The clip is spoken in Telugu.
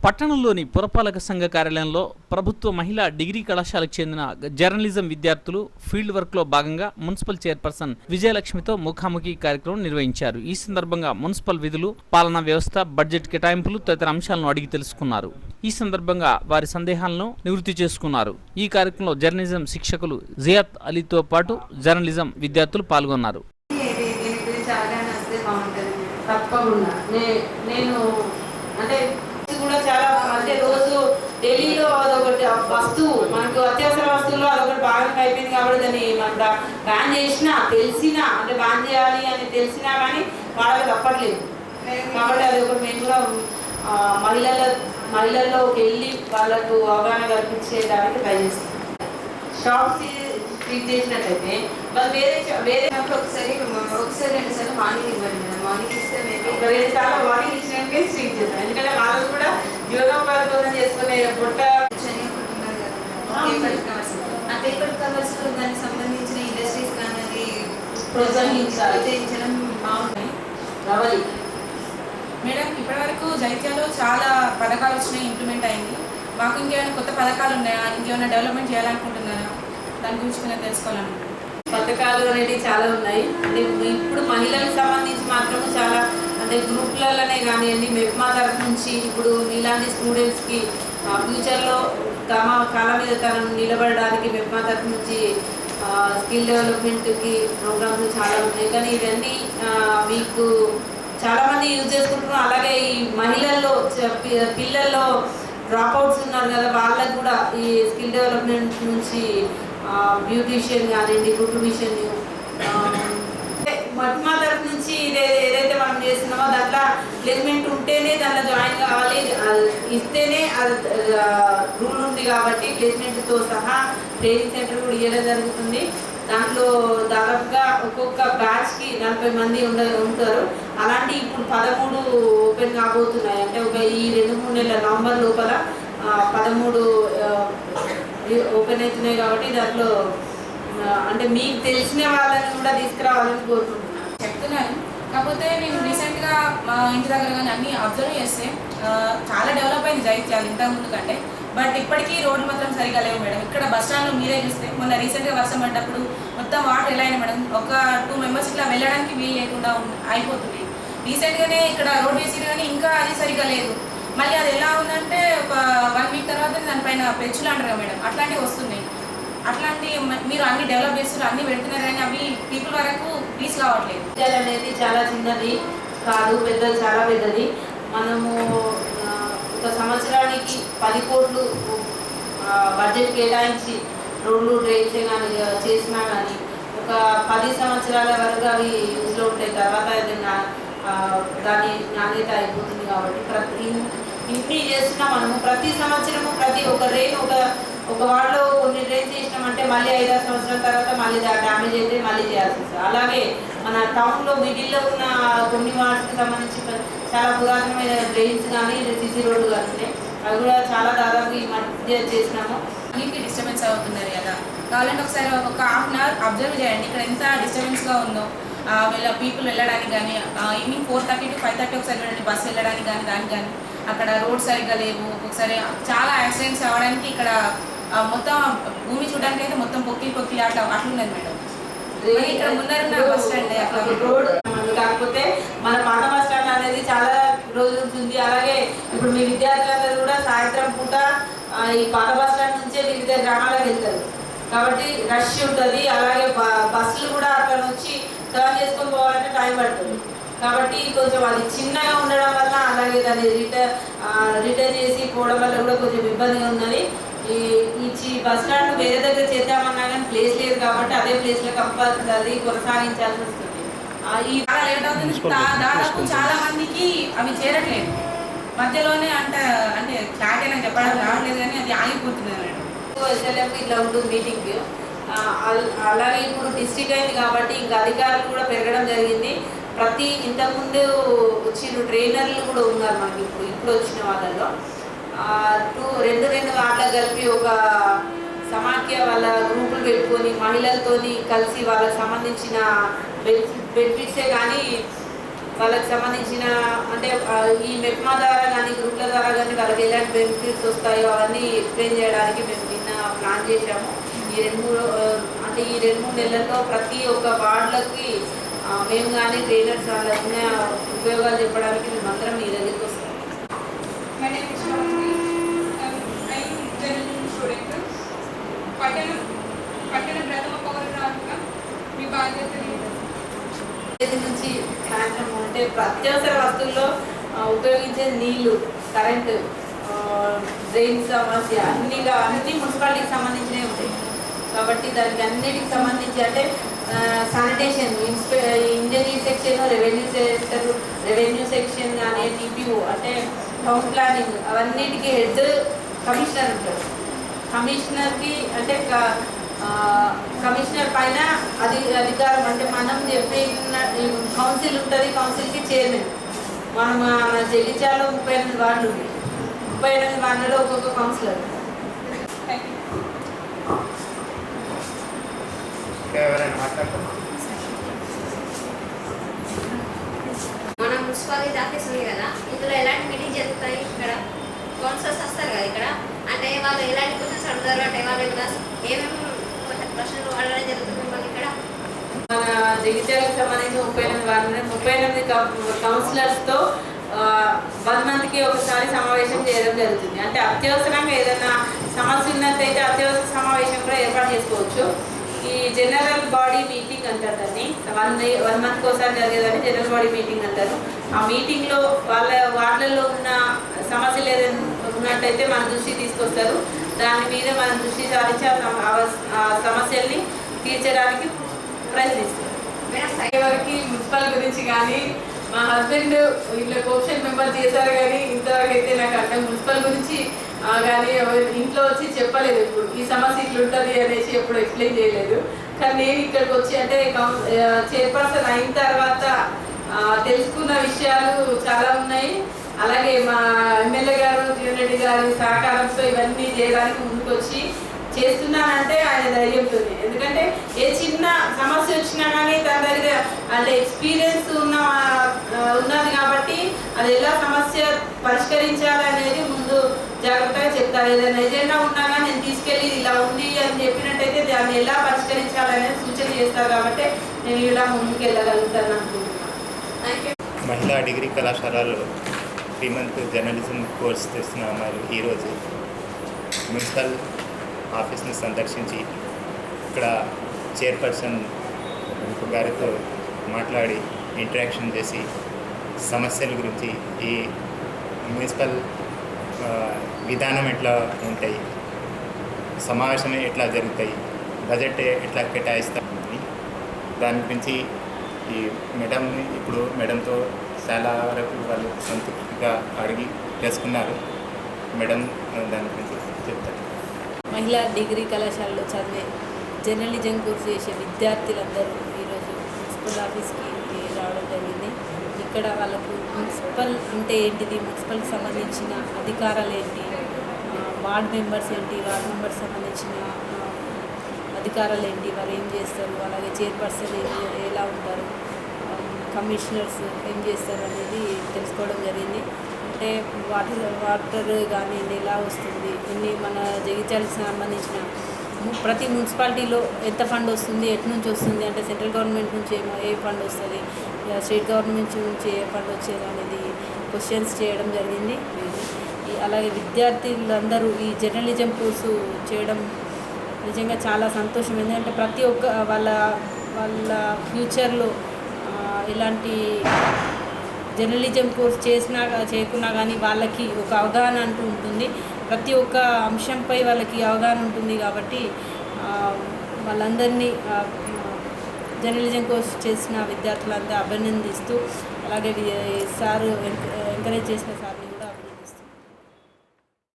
పట్టణంలోని పురపాలక సంఘ కార్యాలయంలో ప్రభుత్వ మహిళా డిగ్రీ కళాశాలకు చెందిన జర్నలిజం విద్యార్థులు ఫీల్డ్ వర్క్లో భాగంగా మున్సిపల్ చైర్పర్సన్ విజయలక్ష్మితో ముఖాముఖి కార్యక్రమం నిర్వహించారు. ఈ సందర్భంగా మున్సిపల్ విధులు, పాలనా వ్యవస్థ, బడ్జెట్ కేటాయింపులు తదితర అంశాలను అడిగి తెలుసుకున్నారు. ఈ సందర్భంగా వారి సందేహాలను నివృత్తి చేసుకున్నారు. ఈ కార్యక్రమంలో జర్నలిజం శిక్షకులు జియాత్ అలీతో పాటు జర్నలిజం విద్యార్థులు పాల్గొన్నారు. తప్పకుండా నేను అంటే కూడా చాలా అంటే రోజు ఢిల్లీలో అదొకటి వస్తువు మనకు అత్యవసర వస్తువుల్లో అదొకటి బాగా అయిపోయింది కాబట్టి దాన్ని మనం బ్యాన్ చేసినా తెలిసినా అంటే బ్యాన్ చేయాలి అని తెలిసినా కానీ వాళ్ళకి తప్పట్లేదు. కాబట్టి అది ఒకటి మేము కూడా మహిళల్లోకి వెళ్ళి వాళ్ళకు అవగాహన కల్పించేదానికి ట్రై చేస్తాం. షాప్స్ ట్రీట్ చేసినట్టయితే వాళ్ళు వేరే ఒకసారి రెండుసార్లు మార్నింగ్ ఇవ్వండి మేడం. మార్నింగ్ ఇస్తే మేము వేరే చాలా మార్నింగ్ ఇచ్చినాకే స్ట్రీట్ చేస్తాం. ఎందుకంటే వాళ్ళు కూడా జీవనోపాధి చేసుకునే పొట్ట చనిపోతున్నారు కదా. ఆ పేపర్ కవర్స్ దానికి సంబంధించిన ఇండస్ట్రీస్ కానీ అది ప్రోత్సహించడం బాగుంటాయి. రావాలి మేడం. ఇప్పటివరకు జైత్యాలో చాలా పథకాలు వచ్చినాయి, ఇంప్లిమెంట్ అయింది. మాకు ఇంకేమైనా కొత్త పథకాలు ఉన్నాయా, ఇంకేమైనా డెవలప్మెంట్ చేయాలనుకుంటున్నారా, దాని గురించి నేను తెలుసుకోవాలనుకుంటున్నాను. పథకాలు అనేవి చాలా ఉన్నాయి. అంటే ఇప్పుడు మహిళలకు సంబంధించి మాత్రం చాలా అంటే గ్రూప్లలోనే కానివ్వండి, మెప్మా తరఫు నుంచి ఇప్పుడు ఇలాంటి స్టూడెంట్స్కి ఫ్యూచర్లో తమ కాళ్ళ మీద తనను నిలబడడానికి మెప్మా తరఫు నుంచి స్కిల్ డెవలప్మెంట్కి ప్రోగ్రామ్స్ చాలా ఉన్నాయి. కానీ ఇవన్నీ మీకు చాలామంది యూజ్ చేసుకుంటున్నారు. అలాగే ఈ మహిళల్లో పిల్లల్లో డ్రాప్అవుట్స్ ఉన్నారు కదా, వాళ్ళకు కూడా ఈ స్కిల్ డెవలప్మెంట్ నుంచి బ్యూటీషియన్ కానివ్వండి, గుడ్ మిషన్ మెప్మా తరఫు నుంచి ఏదైతే మనం చేస్తున్నామో దాంట్లో ప్లేస్మెంట్ ఉంటేనే దాంట్లో జాయిన్ కావాలి, ఇస్తేనే అది రూల్ ఉంది. కాబట్టి ప్లేస్మెంట్తో సహా ట్రైనింగ్ సెంటర్ కూడా ఇవ్వడం జరుగుతుంది. దాంట్లో దాదాపుగా ఒక్కొక్క బ్యాచ్కి 40 మంది ఉంటారు. అలాంటి ఇప్పుడు 13 ఓపెన్ కాబోతున్నాయి. అంటే ఈ 2-3 నెలల నవంబర్ లోపల 13 ఓపెన్ అవుతున్నాయి. కాబట్టి దాంట్లో అంటే మీకు తెలిసిన వాళ్ళని కూడా తీసుకురావాలని కోరుకుంటున్నాను. చెప్తున్నాను. కాకపోతే నేను రీసెంట్గా మా ఇంటి దగ్గర కానీ అన్నీ అబ్జర్వ్ చేస్తే చాలా డెవలప్ అయింది జైత్యాలు ఇంతకుముందు కంటే. బట్ ఇప్పటికీ రోడ్లు మాత్రం సరిగా లేవు మేడం. ఇక్కడ బస్ స్టాండ్లో మీరే చూస్తే మొన్న రీసెంట్గా వర్షం పడ్డప్పుడు మొత్తం వాటర్ ఎలా అయినా మేడం, ఒక 2 మెంబర్స్ ఇట్లా వెళ్ళడానికి వీలు లేకుండా అయిపోతుంది. రీసెంట్గానే ఇక్కడ రోడ్ వేసి కానీ ఇంకా అది సరిగా లేదు. మళ్ళీ అది ఎలా ఉందంటే ఒక 1 వీక్ తర్వాత దానిపైన పెచ్చులు అంటారు మేడం, అట్లాంటివి వస్తున్నాయి. అట్లాంటి మీరు అన్ని డెవలప్ చేస్తున్నారు, అన్ని పెడుతున్నారు, కానీ అవి పీపుల్ వరకు రీచ్ కావట్లేదు. విద్యాలు అనేది చాలా చిన్నది కాదు, పెద్దది చాలా పెద్దది. మనము ఒక సంవత్సరానికి 10 కోట్లు బడ్జెట్ కేటాయించి రోడ్లు డ్రైన్స్ కానీ చేసినా కానీ ఒక 10 సంవత్సరాల వరకు అవి యూజ్లో ఉంటాయి. తర్వాత దాని నాణ్యత అయిపోతుంది. కాబట్టి ఇన్ని చేస్తున్నా మనము ప్రతి సంవత్సరము ఒక డ్రైన్ ఒక వార్డులో కొన్ని డ్రైన్స్ చేసినామంటే మళ్ళీ 5-6 సంవత్సరాల తర్వాత మళ్ళీ డ్యామేజ్ అయితే మళ్ళీ చేయాల్సి వస్తుంది. అలాగే మన టౌన్లో మిడిల్లో ఉన్న కొన్ని వార్డ్స్కి సంబంధించి చాలా పురాతనమైన డ్రైన్స్ కానీ సిసి రోడ్డు కానీ అవి కూడా చాలా దాదాపు ఈ మధ్య చేసినాము. అన్నింటికి డిస్టర్బెన్స్ అవుతున్నారు కదా. కావాలంటే ఒకసారి ఒక ½ అవర్ అబ్జర్వ్ చేయండి ఇక్కడ ఎంత డిస్టర్బెన్స్గా ఉందో. పీపుల్ వెళ్ళడానికి కానీ ఈవినింగ్ 4:30 to 5:30 ఒకసారి వెళ్ళండి, బస్సు వెళ్ళడానికి కానీ దానికి కానీ అక్కడ రోడ్ సరిగ్గా లేవు. ఒక్కొక్కసారి చాలా యాక్సిడెంట్స్ అవ్వడానికి ఇక్కడ మొత్తం భూమి చూడడానికి అయితే మొత్తం పొక్కి అట్లున్నది మేడం. ఇక్కడ ముందర బస్ స్టాండ్ రోడ్ కాకపోతే మన పాత బస్ స్టాండ్ అనేది చాలా రోజులు ఉంటుంది. అలాగే ఇప్పుడు మీ విద్యార్థులందరూ కూడా సాయంత్రం పూట ఈ పాత బస్ స్టాండ్ నుంచే వివిధ గ్రామాలకు వెళ్తారు. కాబట్టి రష్ ఉంటుంది. అలాగే బస్సులు కూడా అక్కడ నుంచి టర్న్ చేసుకొని పోవాలంటే టైం పడుతుంది. కాబట్టి కొంచెం అది చిన్నగా ఉండడం వల్ల అలాగే దాన్ని రిటర్న్ చేసి పోవడం వల్ల కూడా కొంచెం ఇబ్బందిగా ఉందని ఈ బస్ స్టాండ్ వేరే దగ్గర చేద్దామన్నా కానీ ప్లేస్ లేదు. కాబట్టి అదే ప్లేస్లో కంపల్సరీ కొనసాగించాల్సి వస్తుంది. ఈ చాలా లేట్ అవుతుంది. దాదాపు చాలా మందికి అవి చేరట్లేదు. మధ్యలోనే అంటే క్లాట్ అయినా చెప్పడం రావట్లేదు, కానీ అది ఆగిపోతుంది మేడం. ఎస్ఎల్ఎఫ్ ఇట్లా ఉంటుంది మీటింగ్. అలాగే ఇప్పుడు డిస్ట్రిక్ట్ అయింది కాబట్టి ఇంకా అధికారులు కూడా పెరగడం జరిగింది. ఇంతకుముందు వచ్చిన ట్రైనర్లు కూడా ఉన్నారు మనకి. ఇప్పుడు వచ్చిన వాళ్ళలో 2 వార్డులకు కలిపి ఒక సమాఖ్య వాళ్ళ గ్రూపులు పెట్టుకొని మహిళలతోని కలిసి వాళ్ళకి సంబంధించిన బెనిఫిట్సే కానీ వాళ్ళకి సంబంధించిన అంటే ఈ మెప్మా ద్వారా కానీ గ్రూప్ల ద్వారా కానీ వాళ్ళకి ఎలాంటి బెనిఫిట్స్ వస్తాయో అవన్నీ ఎక్స్ప్లెయిన్ చేయడానికి మేము నిన్న ప్లాన్ చేశాము. ఈ 2-3 నెలల్లో ప్రతి ఒక్క వార్డులకి మేము కానీ ట్రైనర్స్ వాళ్ళ ఉపయోగాలు చెప్పడానికి మేము అందరం మీ దగ్గరికి వస్తాం. My name is Shravani. I'm journalism student. పట్టణ ప్రథమ పౌరురాలుగా మీ బాధ్యతని నుంచి సాయంత్రం అంటే అత్యవసర వస్తువుల్లో ఉపయోగించే నీళ్లు, కరెంటు, డ్రైన్ సమస్య అన్ని మున్సిపాలిటీకి సంబంధించినవి ఉంటాయి. కాబట్టి దానికి అన్నిటికి సంబంధించి అంటే sanitation, engineering section, revenue section కానీ టీపీఓ అంటే టౌన్ ప్లానింగ్ అవన్నిటికీ హెడ్ కమిషనర్ ఉంటారు. కమిషనర్కి అంటే కమిషనర్ పైన అధికారం అంటే మనం చెప్పిన కౌన్సిల్ ఉంటుంది. కౌన్సిల్కి చైర్మన్. మన జగిత్యాలలో 38 వార్డులు ఉన్నాయి. 38 వార్డులలో ఒక్కొక్క కౌన్సిలర్. మన మున్సిపాలిటీ ఆఫీస్ ఉంది కదా, ఇందులో ఎలాంటి మీటింగ్ జరుగుతాయి? ఇక్కడ కౌన్సిలర్స్ వస్తారు కదా ఇక్కడ, అంటే వాళ్ళు ఎలాంటి క్వశ్చన్స్ అడుగుతారు, అంటే వాళ్ళు ఏమేమి ప్రశ్నలు అడగడం జరుగుతుంది మిమ్మల్ని ఇక్కడ? మన జగిత్యాలకు సంబంధించి 38 వార్డులు, 38 కౌన్సిలర్స్తో 1 మంత్కి ఒకసారి సమావేశం చేయడం జరుగుతుంది. అంటే అత్యవసరంగా ఏదైనా సమస్య ఉన్నట్టయితే అత్యవసర సమావేశం కూడా ఏర్పాటు చేసుకోవచ్చు. ఈ జనరల్ బాడీ మీటింగ్ అంటారు దాన్ని. 1 మంత్కి ఒకసారి జరిగేదాన్ని జనరల్ బాడీ మీటింగ్ అంటారు. ఆ మీటింగ్లో వాళ్ళ వార్డులలో ఉన్న సమస్యలు ఏదైనా ఉన్నట్టయితే మన దృష్టికి తీసుకొస్తారు. దాని మీద మనం దృష్టి సారించి ఆ సమస్యల్ని తీర్చడానికి ప్రయత్నిస్తారు. వరకు మున్సిపల్ గురించి కానీ మా హస్బెండ్ ఇట్లా కోఆప్షన్ మెంబర్ చేశారు, కానీ ఇంతవరకు అయితే నాకు అంటే మున్సిపల్ గురించి కానీ ఇంట్లో వచ్చి చెప్పలేదు. ఇప్పుడు ఈ సమస్య ఇట్లా ఉంటుంది అనేసి ఎప్పుడు ఎక్స్ప్లెయిన్ చేయలేదు. కానీ నేను ఇక్కడికి వచ్చి అంటే చైర్పర్సన్ అయిన తర్వాత తెలుసుకున్న విషయాలు చాలా ఉన్నాయి. అలాగే మా ఎమ్మెల్యే గారు జీవన్ రెడ్డి గారి సహకారంతో ఇవన్నీ చేయడానికి ముందుకు వచ్చి చేస్తున్నానంటే ఆయన ధైర్యంతో. ఎందుకంటే ఏ చిన్న సమస్య వచ్చినా కానీ తన దగ్గర అంటే ఎక్స్పీరియన్స్ ఉన్నది కాబట్టి అది ఎలా సమస్య పరిష్కరించాలి అనేది ముందు జాగ్రత్తగా చెప్తారు. ఏదైనా ఎజెండా ఉన్నా కానీ నేను తీసుకెళ్ళి ఇలా ఉంది అని చెప్పినట్టయితే దాన్ని ఎలా పరిష్కరించాలి అనేది సూచన చేస్తారు. కాబట్టి నేను ఇలా ముందుకు వెళ్ళగలుగుతాను అనుకుంటున్నాను. మహిళా డిగ్రీ కళాశాలలో 3 మంత్ జర్నలిజం కోర్స్ చేస్తున్న అమ్మాయిలు ఈరోజు మున్సిపల్ ఆఫీస్ని సందర్శించి ఇక్కడ చైర్పర్సన్ గారితో మాట్లాడి ఇంటరాక్షన్ చేసి సమస్యల గురించి ఈ మున్సిపల్ విధానం ఎట్లా ఉంటాయి, సమావేశం ఎట్లా జరుగుతాయి, బడ్జెట్ ఎట్లా కేటాయిస్తామని దాని గురించి ఈ మేడంని ఇప్పుడు మేడంతో చాలా వరకు వాళ్ళు సంతృప్తిగా అడిగి తెలుసుకున్నారు. మేడం దాని గురించి చెప్తారు. మహిళా డిగ్రీ కళాశాలలో చదివే జర్నలిజం కోర్సు చేసే విద్యార్థులందరూ ఈరోజు మున్సిపల్ ఆఫీస్కి రావడం జరిగింది. ఇక్కడ వాళ్ళకు మున్సిపల్ అంటే ఏంటిది, మున్సిపల్కి సంబంధించిన అధికారాలు ఏంటి, వార్డ్ మెంబర్స్ ఏంటి, వార్డ్ మెంబర్స్ సంబంధించిన అధికారాలు ఏంటి, వారు ఏం చేస్తారు, అలాగే చైర్పర్సన్ ఎలా ఉంటారు, కమిషనర్స్ ఏం చేస్తారు అనేది తెలుసుకోవడం జరిగింది. అంటే వాటర్ కానీ ఎలా వస్తుంది, మన జగిత్యాలకు సంబంధించిన ప్రతి మున్సిపాలిటీలో ఎంత ఫండ్ వస్తుంది, ఎటు నుంచి వస్తుంది, అంటే సెంట్రల్ గవర్నమెంట్ నుంచి ఏ ఫండ్ వస్తుంది, స్టేట్ గవర్నమెంట్ నుంచి ఏ ఫండ్ వచ్చేది అనేది క్వశ్చన్స్ చేయడం జరిగింది. అలాగే విద్యార్థులందరూ ఈ జర్నలిజం కోర్సు చేయడం నిజంగా చాలా సంతోషం. ఎందుకంటే ప్రతి ఒక్క వాళ్ళ ఫ్యూచర్లో ఇలాంటి జర్నలిజం కోర్స్ చేయకున్నా కానీ వాళ్ళకి ఒక అవగాహన అంటూ ఉంటుంది. ప్రతి ఒక్క అంశంపై వాళ్ళకి అవగాహన ఉంటుంది. కాబట్టి వాళ్ళందరినీ జర్నలిజం కోర్స్ చేసిన విద్యార్థులంతా అభినందిస్తూ, అలాగే సార్ ఎంకరేజ్ చేసిన సార్ని